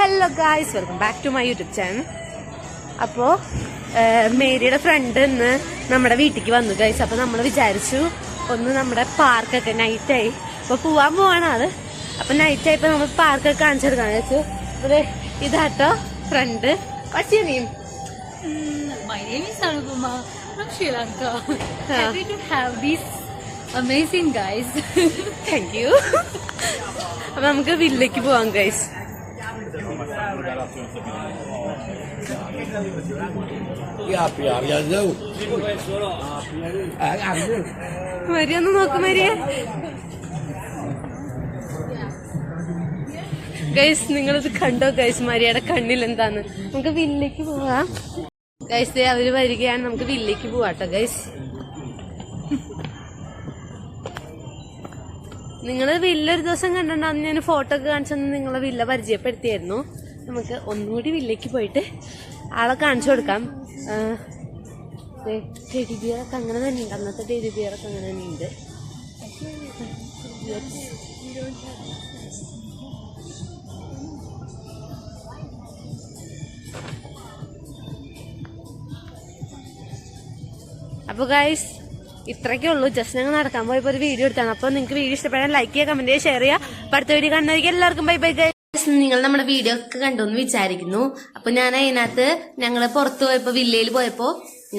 Hello guys, welcome back to my YouTube channel. അപ്പോൾ മേരിയുടെ front ഇന്ന് നമ്മുടെ വീട്ടിലേക്ക് വന്നു ഗൈസ്. അപ്പോൾ നമ്മൾ വിചാരിച്ചു ഒന്ന് നമ്മുടെ പാർക്കൊക്കെ നൈറ്റായി അപ്പോൾ പോവാൻ പോവാണ് ആള്. അപ്പം നൈറ്റായപ്പോൾ നമ്മൾ പാർക്കൊക്കെ കാണിച്ചെടുക്കാൻ വെച്ചു. അപ്പോൾ ഇതാട്ടോ front. What's your name? My name is Anupama from Sri Lanka. Happy to have these amazing guys. Thank you. അപ്പോൾ നമുക്ക് വില്ലേക്ക് പോവാം ഗൈസ്. മരിയ ഒന്ന് നോക്ക് മരിയ. ഗൈസ് നിങ്ങളിത് കണ്ടോ ഗൈസ്, മരിയയുടെ കണ്ണിൽ എന്താന്ന്. നമുക്ക് വില്ലേക്ക് പോവാം ഗൈസ്. അവര് വരികയാണ്, നമുക്ക് വില്ലേക്ക് പോവാട്ടോ ഗൈസ്. നിങ്ങള് വില്ല ഒരു ദിവസം കണ്ടിട്ടുണ്ടാവും, ഞാൻ ഫോട്ടോ ഒക്കെ കാണിച്ചെന്ന് നിങ്ങളെ വില്ല പരിചയപ്പെടുത്തിയായിരുന്നു. നമുക്ക് ഒന്നുകൂടി വില്ലേക്ക് പോയിട്ട് ആളെ കാണിച്ചു കൊടുക്കാം. ടെഡി ബിയറൊക്കെ അങ്ങനെ തന്നെ ഉണ്ട്, അന്നത്തെ ടെഡി ബിയറൊക്കെ അങ്ങനെ തന്നെ ഉണ്ട്. അപ്പൊ ഗൈസ് ഇത്രയ്ക്കേ ഉള്ളൂ. ജസ്റ്റ് ഞങ്ങൾ നടക്കാൻ പോയപ്പോ ഒരു വീഡിയോ എടുത്താണ്. അപ്പൊ നിങ്ങൾക്ക് വീഡിയോ ഇഷ്ടപ്പെടാൻ ലൈക്ക് ചെയ്യുക, കമന്റ് ചെയ്യുക, ഷെയർ ചെയ്യുക. അപ്പൊ അടുത്ത വീഡിയോ കാണുന്നതായിരിക്കും. എല്ലാവർക്കും ബൈ ബൈ ഗൈസ്. നിങ്ങൾ നമ്മുടെ വീഡിയോ ഒക്കെ കണ്ടു എന്ന് വിചാരിക്കുന്നു. അപ്പൊ ഞാൻ അതിനകത്ത് ഞങ്ങള് പുറത്തു പോയപ്പോ വില്ലയിൽ പോയപ്പോ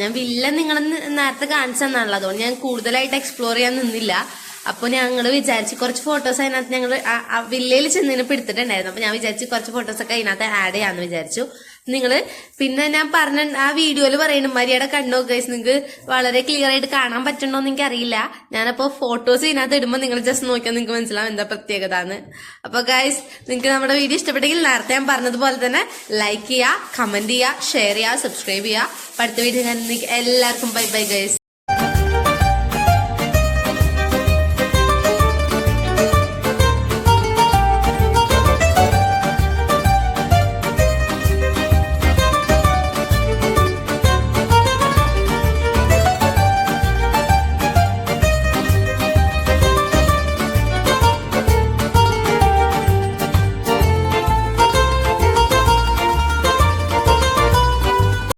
ഞാൻ വില്ല നിങ്ങൾ നേരത്തെ കാണിച്ചു തന്നാണല്ലോ, അതുകൊണ്ട് ഞാൻ കൂടുതലായിട്ട് എക്സ്പ്ലോർ ചെയ്യാൻ നിന്നില്ല. അപ്പൊ ഞങ്ങൾ വിചാരിച്ചു കുറച്ച് ഫോട്ടോസ് അതിനകത്ത് ഞങ്ങൾ വില്ലയിൽ ചെന്നതിനൊപ്പം എടുത്തിട്ടുണ്ടായിരുന്നു. അപ്പൊ ഞാൻ വിചാരിച്ചു കുറച്ച് ഫോട്ടോസൊക്കെ അതിനകത്ത് ആഡ് ചെയ്യാന്ന് വിചാരിച്ചു. നിങ്ങള് പിന്നെ ഞാൻ പറഞ്ഞ ആ വീഡിയോയിൽ പറയുന്നു മരിയയുടെ കണ്ണോ ഗൈസ്, നിങ്ങൾക്ക് വളരെ ക്ലിയർ ആയിട്ട് കാണാൻ പറ്റണോന്ന് എനിക്ക് അറിയില്ല. ഞാനപ്പോ ഫോട്ടോസ് ഇതിനകത്ത് ഇടുമ്പോൾ നിങ്ങൾ ജസ്റ്റ് നോക്കിയാൽ നിങ്ങൾക്ക് മനസ്സിലാവും എന്താ പ്രത്യേകത എന്ന്. അപ്പൊ ഗൈസ് നിങ്ങൾക്ക് നമ്മുടെ വീഡിയോ ഇഷ്ടപ്പെട്ടെങ്കിൽ നേരത്തെ ഞാൻ പറഞ്ഞതുപോലെ തന്നെ ലൈക്ക് ചെയ്യുക, കമന്റ് ചെയ്യുക, ഷെയർ ചെയ്യുക, സബ്സ്ക്രൈബ് ചെയ്യുക. അടുത്ത വീഡിയോ ഞാൻ എല്ലാവർക്കും ബൈ ബൈ ഗൈസ്.